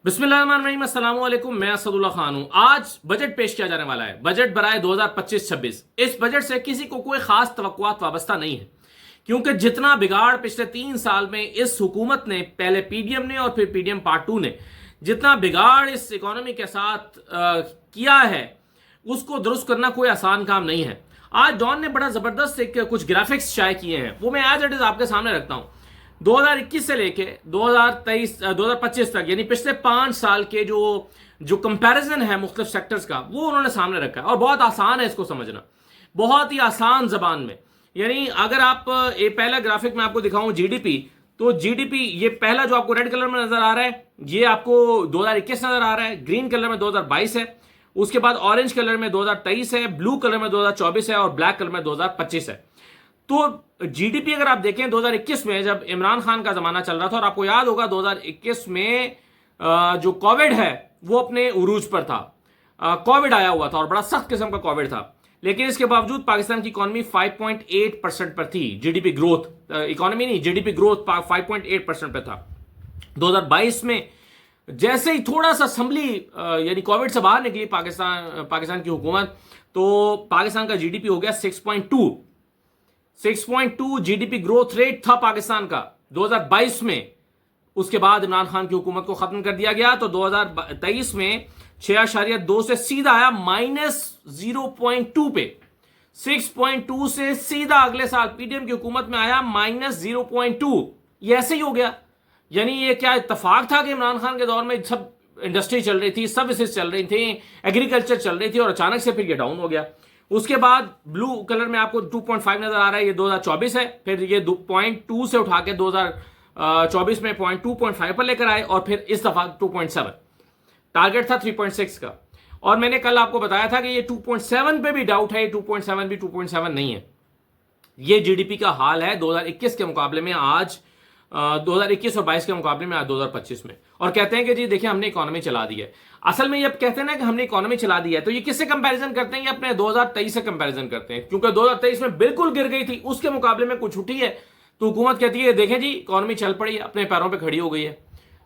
बिस्मिल्लाहिर्रहमानिर्रहीम, अस्सलाम वालेकुम। मैं असदुल्ला खान हूं। आज बजट पेश किया जाने वाला है, बजट बराए 2025-26। इस बजट से किसी को कोई खास तवक्कुआत वाबस्ता नहीं है, क्योंकि जितना बिगाड़ पिछले 3 साल में इस हुकूमत ने, पहले पीडीएम ने और फिर पीडीएम पार्ट 2 ने जितना बिगाड़ इस इकोनॉमी के साथ किया है, उसको दुरुस्त करना कोई आसान काम नहीं है। आज डॉन ने बड़ा जबरदस्त कुछ ग्राफिक्स शाये किए हैं, वो मैं एज इट इज आपके सामने रखता हूं। 2021 से लेके 2025 तक, यानी पिछले 5 साल के जो कंपैरिजन है मुख्तलिफ सेक्टर्स का, वो उन्होंने सामने रखा है। और बहुत आसान है इसको समझना, बहुत ही आसान जबान में। यानी अगर आप ये पहला ग्राफिक मैं आपको दिखाऊं जीडीपी, तो जीडीपी ये पहला जो आपको रेड कलर में नजर आ रहा है, ये आपको 2021 नजर आ रहा है, ग्रीन कलर में 2022 है, उसके बाद ऑरेंज कलर में 2023 है, ब्लू कलर में 2024 है और ब्लैक कलर में 2025 है। तो जीडीपी अगर आप देखें 2021 में, जब इमरान खान का जमाना चल रहा था, और आपको याद होगा 2021 में जो कोविड है वो अपने उरूज पर था, कोविड आया हुआ था और बड़ा सख्त किस्म का कोविड था, लेकिन इसके बावजूद पाकिस्तान की इकोनॉमी 5.8% पर थी। जीडीपी ग्रोथ, इकोनॉमी नहीं, जीडीपी ग्रोथ 5.8% पर था। 2022 में जैसे ही थोड़ा सा संभली, यानी कोविड से बाहर निकली पाकिस्तान की हुकूमत, तो पाकिस्तान का जीडीपी हो गया 6.2 जीडीपी ग्रोथ रेट था पाकिस्तान का 2022 में। उसके बाद इमरान खान की हुकूमत को खत्म कर दिया गया, तो 2023 में 6.2 से सीधा आया -0.2 पे। 6.2 से सीधा अगले साल पीडीएम की हुकूमत में आया -0.2। ये ऐसे ही हो गया। यानी ये क्या इत्तेफाक था कि इमरान खान के दौर में सब इंडस्ट्री चल रही थी, सर्विसेज चल रही थी, एग्रीकल्चर चल रही थी, और अचानक से फिर ये डाउन हो गया। उसके बाद ब्लू कलर में आपको 2.5 नजर आ रहा है, ये 2024 है। फिर ये 0.2 से उठा के 2024 में 2.5 पर लेकर आए, और फिर इस दफा 2.7। टारगेट था 3.6 का, और मैंने कल आपको बताया था कि ये 2.7 पे भी डाउट है, 2.7 भी 2.7 नहीं है। ये जीडीपी का हाल है 2021 के मुकाबले में आज, 2021 और 22 के मुकाबले में आज 2025 में। और कहते हैं कि जी देखिए हमने इकोनॉमी चला दी है। असल में ये कहते हैं ना कि हमने इकोनॉमी चला दी है, तो ये किससे कंपैरिजन करते हैं? ये अपने 2023 से कंपैरिजन करते हैं, क्योंकि 2023 में बिल्कुल गिर गई थी, उसके मुकाबले में कुछ उठी है। तो हुकूमत कहती है देखें जी इकोनॉमी चल पड़ी है, अपने पैरों पर खड़ी हो गई है।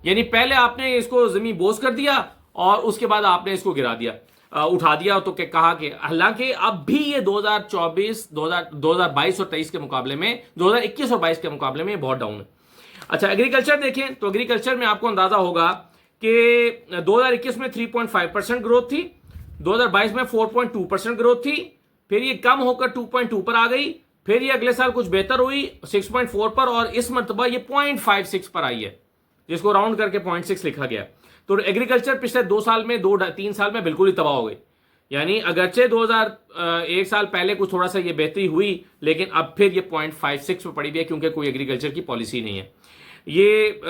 यानी पहले आपने इसको जमीन बोझ कर दिया और उसके बाद आपने इसको गिरा दिया, उठा दिया। तो कहा कि हालांकि अब भी ये 2022 और 23 के मुकाबले में, 2021 और 22 के मुकाबले में बहुत डाउन है। अच्छा, एग्रीकल्चर देखें तो एग्रीकल्चर में आपको अंदाजा होगा कि 2021 में 3.5% ग्रोथ थी, 2022 में 4.2% ग्रोथ थी, फिर ये कम होकर 2.2 पर आ गई, फिर ये अगले साल कुछ बेहतर हुई 6.4 पर, और इस मरतबा ये 0.56 पर आई है, जिसको राउंड करके 0.6 लिखा गया। तो एग्रीकल्चर पिछले 2-3 साल में बिल्कुल ही तबाह हो गई। यानी अगरचे 2001 साल पहले कुछ थोड़ा सा ये बेहतरी हुई, लेकिन अब फिर ये 0.56 पर पड़ी भी है, क्योंकि कोई एग्रीकल्चर की पॉलिसी नहीं है। ये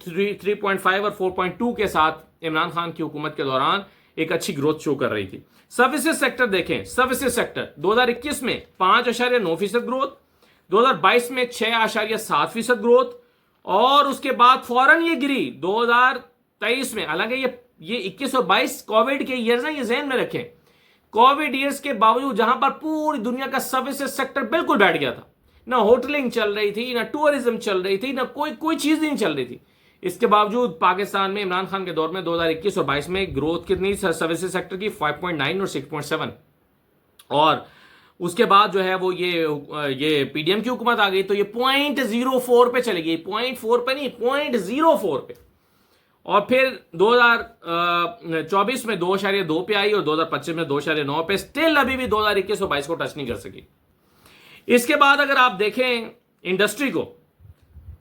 3.5 और 4.2 के साथ इमरान खान की हुकूमत के दौरान एक अच्छी ग्रोथ शो कर रही थी। सर्विसेज सेक्टर देखें, सर्विसेज सेक्टर 2021 में 5.9% ग्रोथ, 2022 में 6.7% ग्रोथ, और उसके बाद फौरन ये गिरी 2023 में। हालांकि ये 21 और 22 कोविड के ईयर्स हैं, ये ज़हन में रखें। कोविड ईयर्स के बावजूद जहां पर पूरी दुनिया का सर्विसेज सेक्टर बिल्कुल बैठ गया था, ना होटलिंग चल रही थी, ना टूरिज्म चल रही थी, ना कोई चीज नहीं चल रही थी, इसके बावजूद पाकिस्तान में इमरान खान के दौर में 2021 और 22 में ग्रोथ कितनी सर्विसेज सेक्टर की? 5.9 और 6.7। और उसके बाद जो है वो ये पीडीएम की हुकूमत आ गई, तो ये 0.04 पे चली गई, 0.4 पे नहीं, 0.04 पे। और फिर 2024 में 2.2 पे आई, और 2025 में 2.9 पे। स्टिल अभी भी 2021 और 22 को टच नहीं कर सकी। इसके बाद अगर आप देखें इंडस्ट्री को,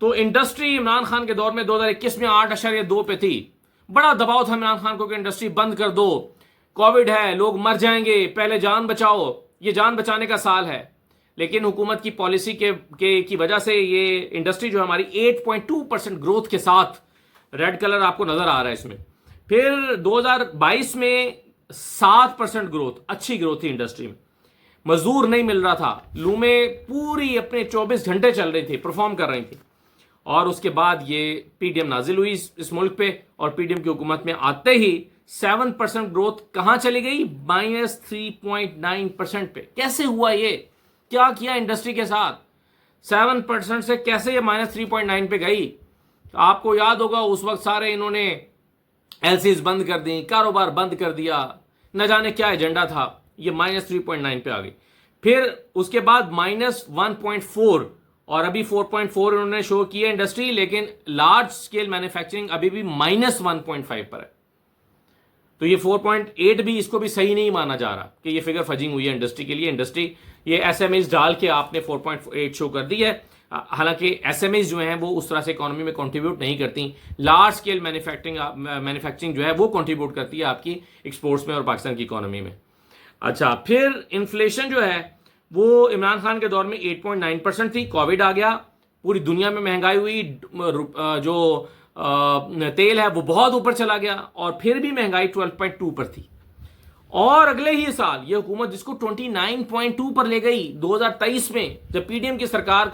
तो इंडस्ट्री इमरान खान के दौर में 2021 में 8.2 पे थी। बड़ा दबाव था इमरान खान को कि इंडस्ट्री बंद कर दो, कोविड है, लोग मर जाएंगे, पहले जान बचाओ, ये जान बचाने का साल है। लेकिन हुकूमत की पॉलिसी की वजह से ये इंडस्ट्री जो हमारी 8.2% ग्रोथ के साथ, रेड कलर आपको नजर आ रहा है इसमें। फिर 2022 में 7% ग्रोथ, अच्छी ग्रोथ थी इंडस्ट्री में। मजदूर नहीं मिल रहा था, लूमें पूरी अपने 24 घंटे चल रही थी, परफॉर्म कर रही थी। और उसके बाद ये पीडीएम नाजिल हुई इस मुल्क पे, और पीडीएम की हुकूमत में आते ही 7% ग्रोथ कहां चली गई? -3.9% पे। कैसे हुआ ये? क्या किया इंडस्ट्री के साथ? 7% से कैसे ये -3.9 पे गई? आपको याद होगा उस वक्त सारे इन्होंने एलसीज बंद कर दी, कारोबार बंद कर दिया, न जाने क्या एजेंडा था, ये -3.9 पे आ गई। फिर उसके बाद -1.4 और अभी 4.4 उन्होंने शो किया इंडस्ट्री, लेकिन लार्ज स्केल मैन्युफैक्चरिंग अभी भी -1.5 पर है। तो ये 4.8 भी इसको भी सही नहीं माना जा रहा कि ये फिगर फजिंग हुई है इंडस्ट्री के लिए। इंडस्ट्री ये एसएमईज डाल के आपने 4.8 शो कर दी है, हालांकि एसएमईज जो हैं वो उस तरह से इकोनॉमी में कंट्रीब्यूट नहीं करती। लार्ज स्केल मैन्युफैक्चरिंग जो है वो कंट्रीब्यूट करती है आपकी एक्सपोर्ट्स में और पाकिस्तान की इकोनॉमी में। अच्छा, फिर इन्फ्लेशन जो है वो इमरान खान के दौर में 8.9% थी, कोविड आ गया, पूरी दुनिया में महंगाई हुई, जो तेल है वो बहुत ऊपर चला गया और फिर भी महंगाई 12.2 पर थी। और अगले ही साल ये हुकूमत जिसको 29.2 पर ले गई 2023 में, जब पीडीएम की सरकार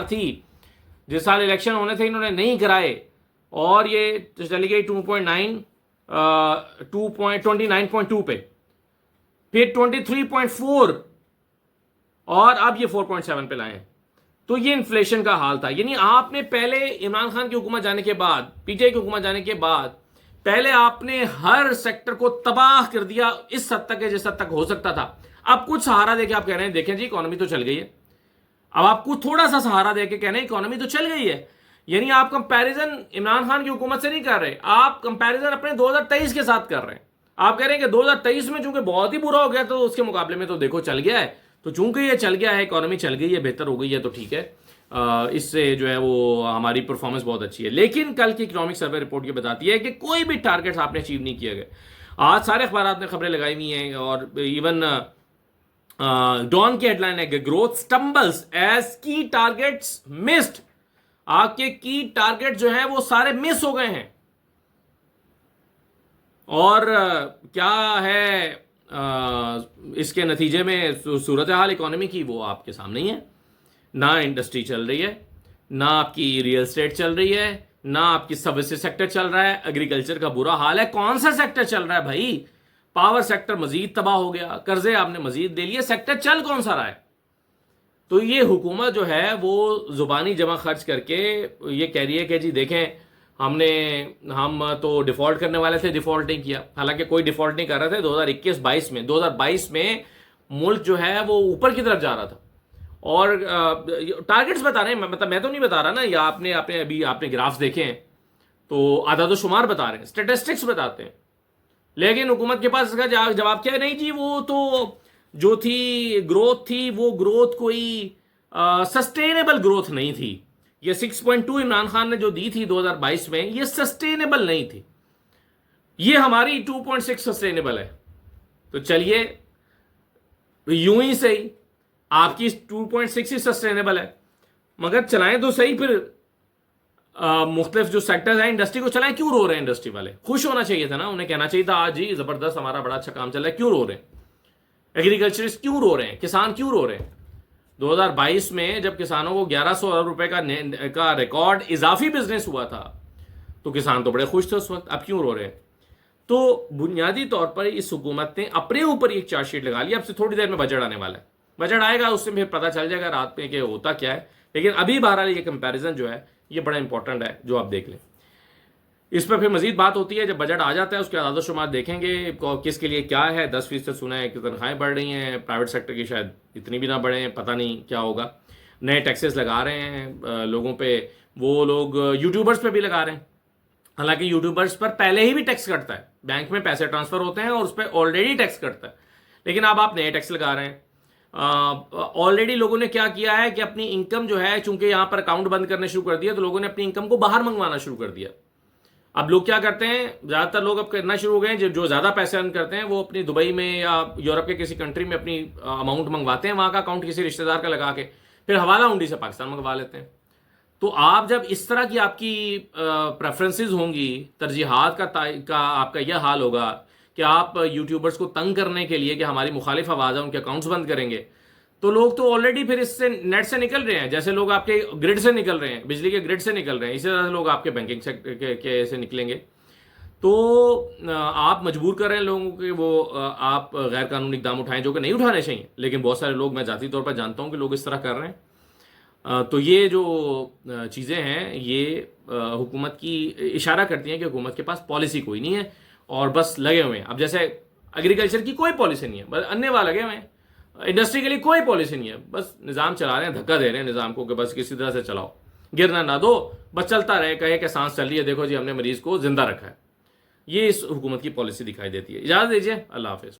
थी, जिस साल इलेक्शन होने थे इन्होंने नहीं कराए और ये चली गई 29.2 पे, फिर 23.4 और अब ये 4.7 पे लाए। तो ये इन्फ्लेशन का हाल था। यानी आपने पहले इमरान खान की हुकूमत जाने के बाद, पीटीआई की हुकूमत जाने के बाद, पहले आपने हर सेक्टर को तबाह कर दिया इस हद तक है जिस हद तक हो सकता था। अब कुछ सहारा देके आप कह रहे हैं देखें जी इकोनॉमी तो चल गई है। अब आपको थोड़ा सा सहारा देके कह रहे हैं इकोनॉमी तो चल गई है। यानी आप कंपैरिजन इमरान खान की हुकूमत से नहीं कर रहे, आप कंपैरिजन अपने 2023 के साथ कर रहे हैं। आप कह रहे हैं कि 2023 में चूंकि बहुत ही बुरा हो गया तो उसके मुकाबले में तो देखो चल गया है, तो चूंकि ये चल गया है, इकोनॉमी चल गई है, बेहतर हो गई है, तो ठीक है, इससे जो है वो हमारी परफॉर्मेंस बहुत अच्छी है। लेकिन कल की इकोनॉमिक सर्वे रिपोर्ट ये बताती है कि कोई भी टारगेट्स आपने अचीव नहीं किए गए। आज सारे अखबार ने खबरें लगाई हुई हैं और इवन डॉन की हेडलाइन है कि ग्रोथ स्टम्बल्स एज की टारगेट्स मिस्ड। आपके की टारगेट जो है वो सारे मिस हो गए हैं। और क्या है इसके नतीजे में सूरत हाल इकोनॉमी की, वो आपके सामने ही है। ना इंडस्ट्री चल रही है, ना आपकी रियल एस्टेट चल रही है, ना आपकी सर्विसेज सेक्टर चल रहा है, एग्रीकल्चर का बुरा हाल है। कौन सा सेक्टर चल रहा है भाई? पावर सेक्टर मजीद तबाह हो गया, कर्जे आपने मजीद दे लिए, सेक्टर चल कौन सा रहा है? तो ये हुकूमत जो है वो जुबानी जमा खर्च करके ये कह रही है कि जी देखें हम तो डिफॉल्ट करने वाले थे, डिफॉल्ट नहीं किया। हालांकि कोई डिफॉल्ट नहीं कर रहे थे। 2021-22 में मुल्क जो है वो ऊपर की तरफ जा रहा था। और टारगेट्स बता रहे हैं, मतलब मैं तो नहीं बता रहा ना, या आपने अभी आपने ग्राफ्स देखे हैं तो आदाद शुमार बता रहे हैं, स्टेटिस्टिक्स बताते हैं। लेकिन हुकूमत के पास इसका जवाब क्या है? नहीं जी, वो तो जो थी ग्रोथ थी वो ग्रोथ कोई सस्टेनेबल ग्रोथ नहीं थी। ये 6.2 इमरान खान ने जो दी थी 2022 में, ये सस्टेनेबल नहीं थी। ये हमारी 2.6 सस्टेनेबल है। तो चलिए यूं ही सही, आपकी 2.6 ही सस्टेनेबल है, मगर चलाएं तो सही। फिर मुख्तलिफ जो सेक्टर्स हैं इंडस्ट्री को चलाएं। क्यों रो रहे हैं इंडस्ट्री वाले? खुश होना चाहिए था ना, उन्हें कहना चाहिए था आज जी जबरदस्त हमारा बड़ा अच्छा काम चल रहा है। क्यों रो रहे हैं? एग्रीकल्चरिस्ट क्यों रो रहे हैं? किसान क्यों रो रहे हैं? 2022 में जब किसानों को 1100 अरब रुपए का रिकॉर्ड इजाफी बिजनेस हुआ था तो किसान तो बड़े खुश थे उस वक्त। अब क्यों रो रहे हैं? तो बुनियादी तौर पर इस हुकूमत ने अपने ऊपर एक चार्जशीट लगा ली। अब से थोड़ी देर में बजट आने वाला है, बजट आएगा उससे फिर पता चल जाएगा रात में कि होता क्या है। लेकिन अभी बहरहाल ये कंपैरिजन जो है ये बड़ा इंपॉर्टेंट है, जो आप देख लें। इस पर फिर मजीद बात होती है जब बजट आ जाता है, उसके आदाद शुमार देखेंगे किसके लिए क्या है। 10% सुना है कि तनख्वाहें बढ़ रही हैं, प्राइवेट सेक्टर की शायद इतनी भी ना बढ़े, पता नहीं क्या होगा। नए टैक्सेस लगा रहे हैं लोगों पे, वो लोग यूट्यूबर्स पे भी लगा रहे हैं। हालांकि यूट्यूबर्स पर पहले ही भी टैक्स कटता है, बैंक में पैसे ट्रांसफर होते हैं और उस पर ऑलरेडी टैक्स कटता है। लेकिन अब आप नए टैक्स लगा रहे हैं। ऑलरेडी लोगों ने क्या किया है कि अपनी इनकम जो है, चूंकि यहां पर अकाउंट बंद करने शुरू कर दिया, तो लोगों ने अपनी इनकम को बाहर मंगवाना शुरू कर दिया। अब लोग क्या करते हैं, ज्यादातर लोग अब करना शुरू हो गए हैं, जो ज्यादा पैसे अर्न करते हैं वो अपनी दुबई में या यूरोप के किसी कंट्री में अपनी अमाउंट मंगवाते हैं, वहां का अकाउंट किसी रिश्तेदार का लगा के फिर हवाला हुंडी से पाकिस्तान मंगवा लेते हैं। तो आप जब इस तरह की आपकी प्रेफरेंसेस होंगी, तरजीहात का आपका यह हाल होगा कि आप यूट्यूबर्स को तंग करने के लिए कि हमारी मुखालिफ आवाज़ है उनके अकाउंट्स बंद करेंगे, तो लोग तो ऑलरेडी फिर इससे नेट से निकल रहे हैं। जैसे लोग आपके ग्रिड से निकल रहे हैं, बिजली के ग्रिड से निकल रहे हैं, इसी तरह से लोग आपके बैंकिंग सेक्टर के से निकलेंगे। तो आप मजबूर कर रहे हैं लोगों को वो आप गैर कानूनी इकदाम उठाएं, जो कि नहीं उठाने चाहिए। लेकिन बहुत सारे लोग, मैं जाती तौर पर जानता हूं कि लोग इस तरह कर रहे हैं। तो ये जो चीज़ें हैं ये हुकूमत की इशारा करती हैं कि हुकूमत के पास पॉलिसी कोई नहीं है और बस लगे हुए हैं। अब जैसे एग्रीकल्चर की कोई पॉलिसी नहीं है, बस अन्य वाले लगे हुए हैं। इंडस्ट्री के लिए कोई पॉलिसी नहीं है, बस निज़ाम चला रहे हैं, धक्का दे रहे हैं निज़ाम को कि बस किसी तरह से चलाओ, गिरना ना दो, बस चलता रहे, कहे कि सांस चल रही है, देखो जी हमने मरीज को जिंदा रखा है। ये इस हुकूमत की पॉलिसी दिखाई देती है। इजाज़त दीजिए, अल्लाह हाफिज़।